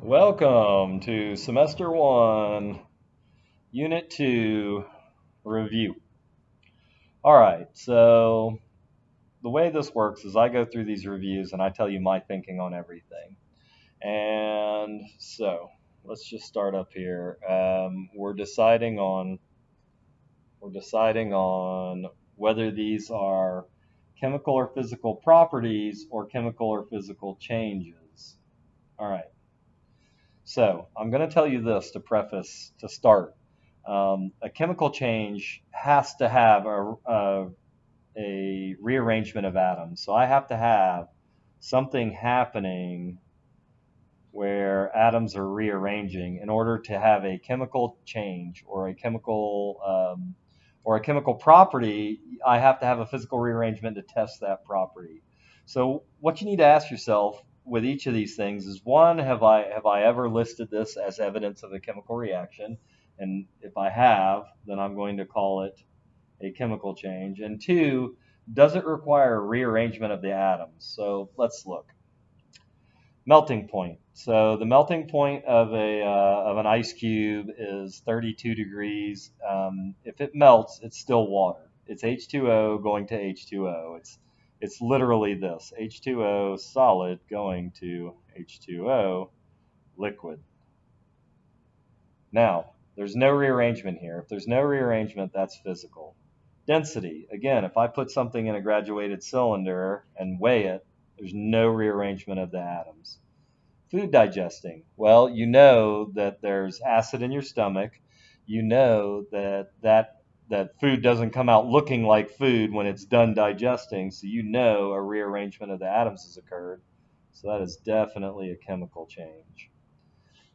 Welcome to Semester 1, Unit 2 Review. Alright, so the way this works is I go through these reviews and I tell you my thinking on everything. And so, let's just start up here. We're deciding on whether these are chemical or physical properties or chemical or physical changes. Alright. So I'm going to tell you this to preface, to start. A chemical change has to have a rearrangement of atoms. So I have to have something happening where atoms are rearranging in order to have a chemical change or a chemical property. I have to have a physical rearrangement to test that property. So what you need to ask yourself with each of these things is, one, have I ever listed this as evidence of a chemical reaction? And if I have, then I'm going to call it a chemical change. And two, does it require a rearrangement of the atoms? So let's look. Melting point. So the melting point of an ice cube is 32 degrees. If it melts, it's still water. It's H2O going to H2O. It's literally this: H2O solid going to H2O liquid. Now, there's no rearrangement here. If there's no rearrangement, that's physical. Density. Again, if I put something in a graduated cylinder and weigh it, there's no rearrangement of the atoms. Food digesting. Well, you know that there's acid in your stomach. You know that food doesn't come out looking like food when it's done digesting, so you know a rearrangement of the atoms has occurred. So that is definitely a chemical change.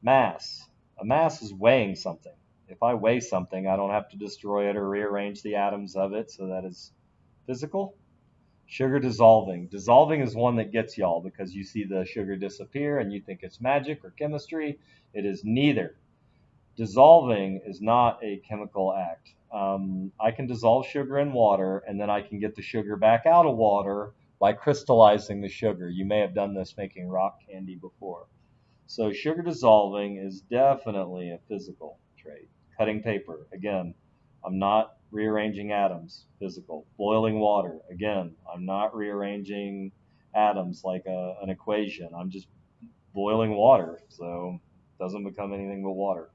Mass. A mass is weighing something. If I weigh something, I don't have to destroy it or rearrange the atoms of it, so that is physical. Sugar dissolving. Dissolving is one that gets y'all because you see the sugar disappear and you think it's magic or chemistry. It is neither. Dissolving is not a chemical act. I can dissolve sugar in water and then I can get the sugar back out of water by crystallizing the sugar. You may have done this making rock candy before. So sugar dissolving is definitely a physical trait. Cutting paper, again, I'm not rearranging atoms, physical. Boiling water, again, I'm not rearranging atoms like an equation. I'm just boiling water, so it doesn't become anything but water.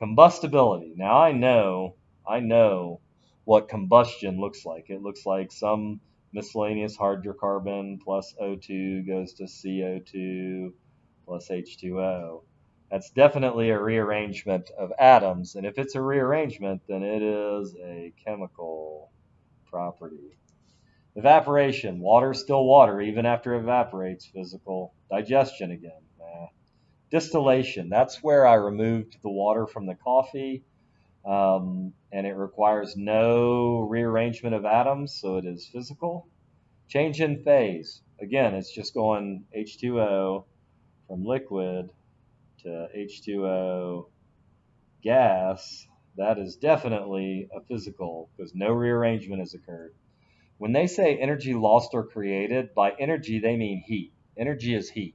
Combustibility. Now I know what combustion looks like. It looks like some miscellaneous hydrocarbon plus O2 goes to CO2 plus H2O. That's definitely a rearrangement of atoms, and if it's a rearrangement, then it is a chemical property. Evaporation. Water is still water even after it evaporates. Physical. Digestion again. Nah. Distillation. That's where I removed the water from the coffee, and it requires no rearrangement of atoms, so it is physical. Change in phase. Again, it's just going H2O from liquid to H2O gas. That is definitely a physical because no rearrangement has occurred. When they say energy lost or created, by energy they mean heat. Energy is heat.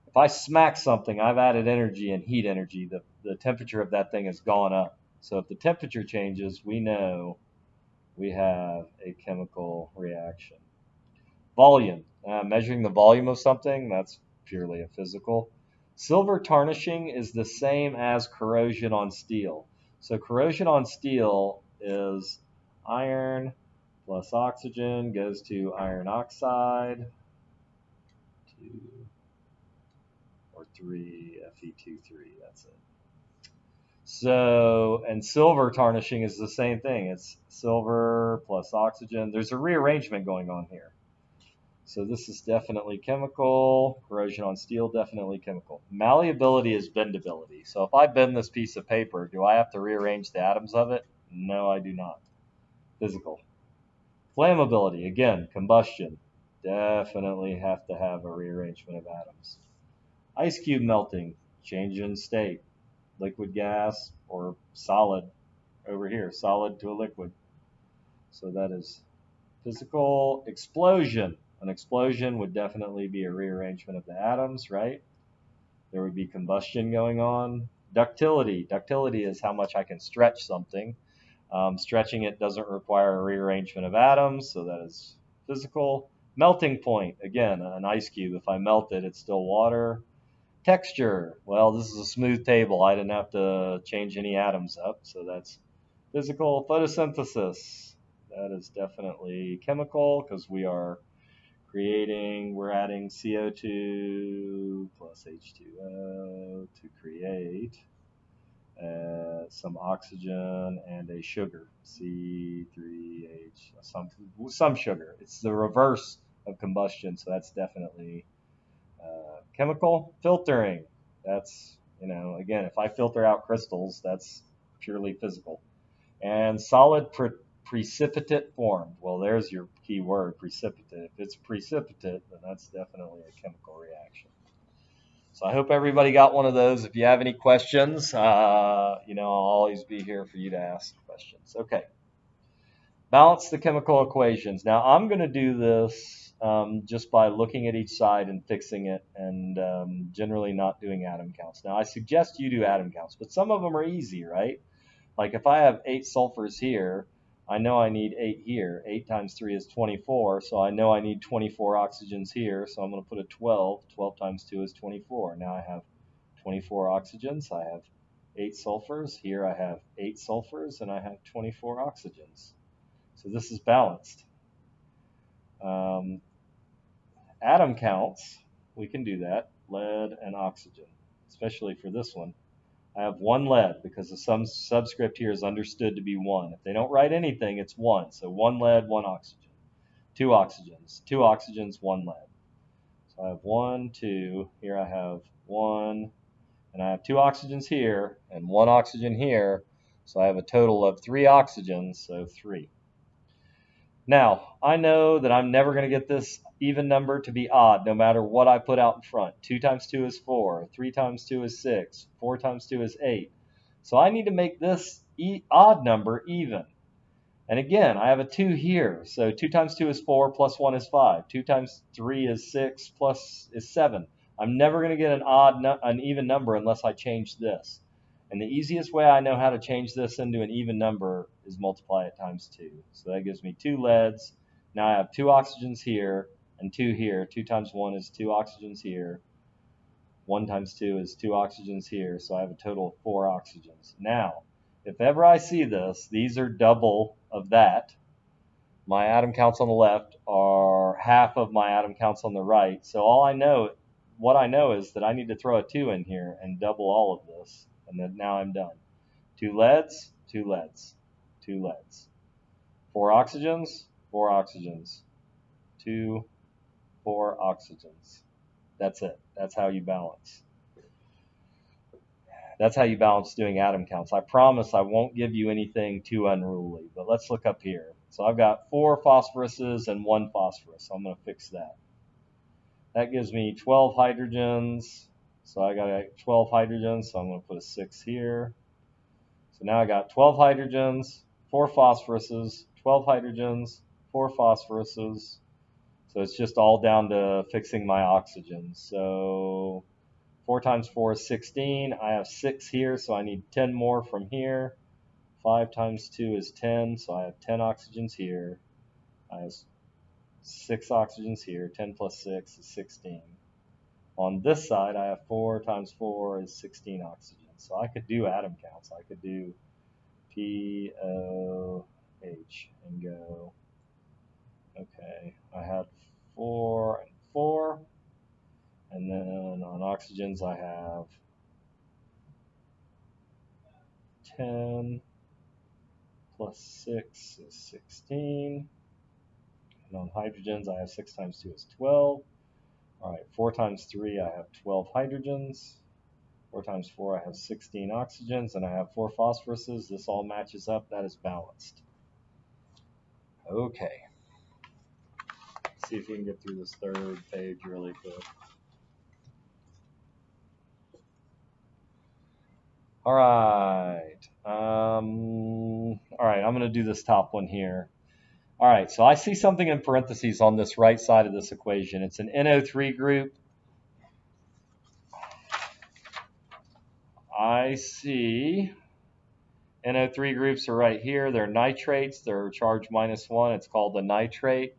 If I smack something, I've added energy and heat energy. The temperature of that thing has gone up. So if the temperature changes, we know we have a chemical reaction. Volume. Measuring the volume of something, that's purely a physical. Silver tarnishing is the same as corrosion on steel. So corrosion on steel is iron plus oxygen goes to iron oxide, 2 or 3, Fe2, that's it. So, and silver tarnishing is the same thing. It's silver plus oxygen. There's a rearrangement going on here. So this is definitely chemical. Corrosion on steel, definitely chemical. Malleability is bendability. So if I bend this piece of paper, do I have to rearrange the atoms of it? No, I do not. Physical. Flammability, again, combustion. Definitely have to have a rearrangement of atoms. Ice cube melting, change in state. Liquid gas or solid over here, solid to a liquid. So that is physical. Explosion. An explosion would definitely be a rearrangement of the atoms, right? there would be combustion going on. Ductility. Ductility is how much I can stretch something. Stretching it doesn't require a rearrangement of atoms, so that is physical. Melting point. Again, an ice cube. If I melt it, it's still water. Texture. Well, this is a smooth table. I didn't have to change any atoms up, so that's physical. Photosynthesis. That is definitely chemical because we're adding CO2 plus H2O to create some oxygen and a sugar, C3H, some sugar. It's the reverse of combustion, so that's definitely chemical. Filtering. That's, again, if I filter out crystals, that's purely physical. And solid precipitate formed. Well, there's your key word, precipitate. If it's precipitate, then that's definitely a chemical reaction. So I hope everybody got one of those. If you have any questions, I'll always be here for you to ask questions. Okay. Balance the chemical equations. Now I'm going to do this just by looking at each side and fixing it, and generally not doing atom counts. Now I suggest you do atom counts, but some of them are easy, right? Like if I have 8 sulfurs here, I know I need 8 here. 8 times 3 is 24, so I know I need 24 oxygens here, so I'm going to put a 12. 12 times 2 is 24. Now I have 24 oxygens. I have 8 sulfurs. Here I have 8 sulfurs, and I have 24 oxygens. So this is balanced. Atom counts, we can do that. Lead and oxygen, especially for this one. I have 1 lead because the subscript here is understood to be 1. If they don't write anything, it's 1. So 1 lead, 1 oxygen. 2 oxygens. 2 oxygens, 1 lead. So I have 1, 2. Here I have 1. And I have 2 oxygens here and 1 oxygen here. So I have a total of 3 oxygens, so 3. Now, I know that I'm never going to get this even number to be odd, no matter what I put out in front. 2 times 2 is 4. 3 times 2 is 6. 4 times 2 is 8. So I need to make this odd number even. And again, I have a 2 here. So 2 times 2 is 4, plus 1 is 5. 2 times 3 is 6, plus is 7. I'm never going to get an even number unless I change this. And the easiest way I know how to change this into an even number is multiply it times 2. So that gives me 2 leads. Now I have 2 oxygens here and 2 here. 2 times 1 is 2 oxygens here. 1 times 2 is 2 oxygens here. So I have a total of 4 oxygens. Now, if ever I see this, these are double of that. My atom counts on the left are half of my atom counts on the right. So what I know is that I need to throw a 2 in here and double all of this. And then now I'm done. 2 leads, 2 leads, 2 leads. 4 oxygens, 4 oxygens. 2, 4 oxygens. That's it. That's how you balance. That's how you balance doing atom counts. I promise I won't give you anything too unruly, but let's look up here. So I've got 4 phosphoruses and 1 phosphorus. So I'm going to fix that. That gives me 12 hydrogens. So I got 12 hydrogens, so I'm going to put a 6 here. So now I got 12 hydrogens, 4 phosphoruses, 12 hydrogens, 4 phosphoruses. So it's just all down to fixing my oxygens. So 4 times 4 is 16. I have 6 here, so I need 10 more from here. 5 times 2 is 10, so I have 10 oxygens here. I have 6 oxygens here. 10 plus 6 is 16. On this side, I have 4 times 4 is 16 oxygens. So I could do atom counts. I could do POH and go, okay, I had 4 and 4. And then on oxygens, I have 10 plus 6 is 16. And on hydrogens, I have 6 times 2 is 12. All right, 4 times 3, I have 12 hydrogens. 4 times 4, I have 16 oxygens, and I have 4 phosphoruses. This all matches up. That is balanced. Okay. Let's see if we can get through this 3rd page really quick. All right. All right, I'm going to do this top one here. All right, so I see something in parentheses on this right side of this equation. It's an NO3 group. I see NO3 groups are right here. They're nitrates. They're charge -1. It's called a nitrate.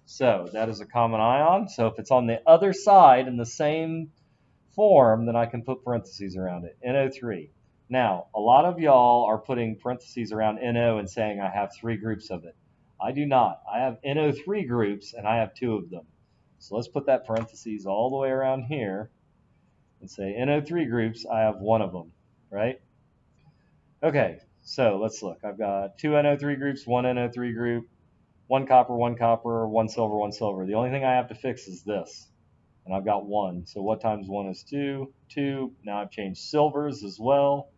So that is a common ion. So if it's on the other side in the same form, then I can put parentheses around it. NO3. Now, a lot of y'all are putting parentheses around NO and saying I have 3 groups of it. I do not. I have NO3 groups, and I have 2 of them. So let's put that parentheses all the way around here and say NO3 groups, I have 1 of them, right? Okay, so let's look. I've got 2 NO3 groups, 1 NO3 group, 1 copper, 1 copper, 1 silver, 1 silver. The only thing I have to fix is this. And I've got 1. So what times 1 is 2? 2. Now I've changed silvers as well.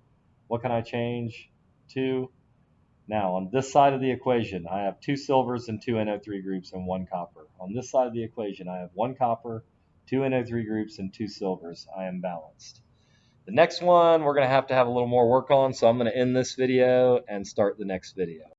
What can I change? 2. Now on this side of the equation, I have 2 silvers and 2 NO3 groups and 1 copper. On this side of the equation, I have 1 copper, 2 NO3 groups, and 2 silvers. I am balanced. The next one we're going to have a little more work on, so I'm going to end this video and start the next video.